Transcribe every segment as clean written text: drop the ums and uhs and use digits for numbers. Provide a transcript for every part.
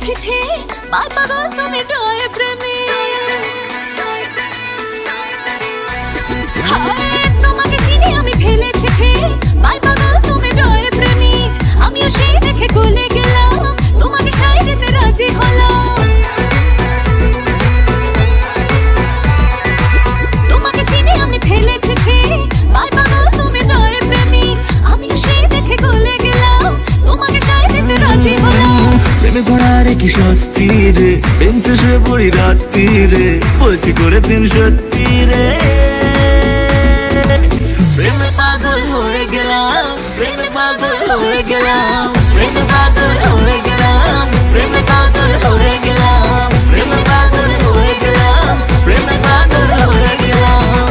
চিঠি পাই পাগল তুমি ডয়ে প্রেমী তোমাকে চিনি আমি ফেলে চিঠি পাই পাগল তুমি ডয়ে প্রেমী আমিও সেই দেখে গলে গেলাম তোমাকে সাই দিতে রাজি হলাম তোমাকে চিনি আমি ফেলে চিঠি পাই পাগল তুমি ডয়ে প্রেমী আমিও সেই দেখে গলে গেলাম তোমাকে সাই দিতে রাজি হলাম প্রেমে পড়ারে কি স্বস্তি রে বেঞ্চে শুয়ে পড়ি রাত্রি রে বলছি করে দিন সত্যি রে প্রেমে পাগল হয়ে গেলাম প্রেমে পাগল হয়ে গেলাম প্রেমে পাগল হয়ে গেলাম প্রেমে পাগল হয়ে গেলাম প্রেমে পাগল হয়ে গেলাম প্রেমে পাগল হয়ে গেলাম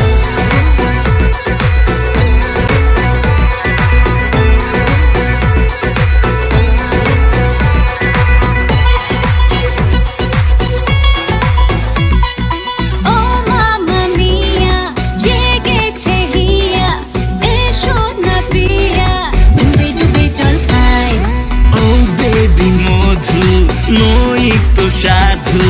সাধু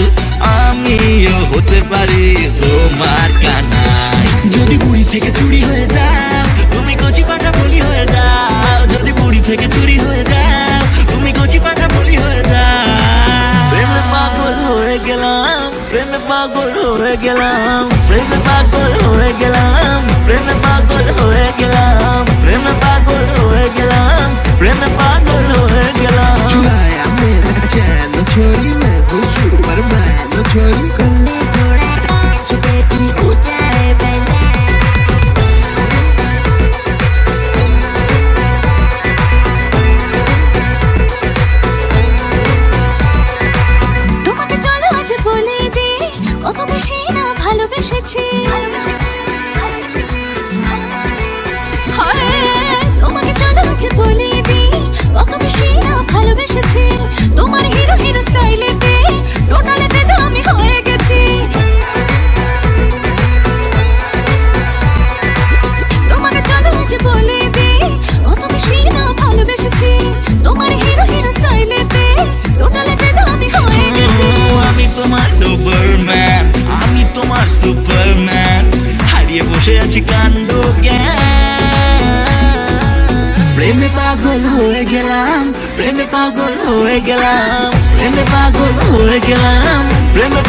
আমিও হতে পারি তোমার কানাই যদি বুড়ি থেকে চুরি হয়ে যাও তুমি কচি পাঠা বলি হয়ে যাও যদি বুড়ি থেকে চুরি হয়ে যাও তুমি কচি পাঠা বলি হয়ে যাও প্রেমে পাগল হয়ে গেলাম প্রেমে পাগল হয়ে গেলাম প্রেমে পাগল হয়ে গেলাম প্রেমে পাগল হয়ে গেলাম প্রেমে পাগল হয়ে গেলাম প্রেমে পাগল হয়ে গেলাম छोरी मैं हूँ सुपरमैन छोरी गले थोड़ा डांस बेबी हो जाए बेला তোমাকে চলো আজ বলে দে কত বেশি না ভালোবেসেছি তোমাকে চলো আজ বলে দে কত বেশি না ভালোবেসেছি তোমার হিরো হিরো স্টাইলেতে টোটালেতে তো আমি হয়ে গেছি তোমাকে চলো আজ বলে দে কত বেশি না ভালোবেসেছি তোমার হিরো হিরো স্টাইলেতে টোটালেতে তো আমি হয়ে গেছি আমি তোমার ডোবারম্যান আমি তোমার সুপারম্যান হারিয়ে বসে আছি কাণ্ড প্রেমে পাগল হয়ে গেলাম প্রেমে পাগল হয়ে গেলাম প্রেমে পাগল হয়ে গেলাম প্রেমে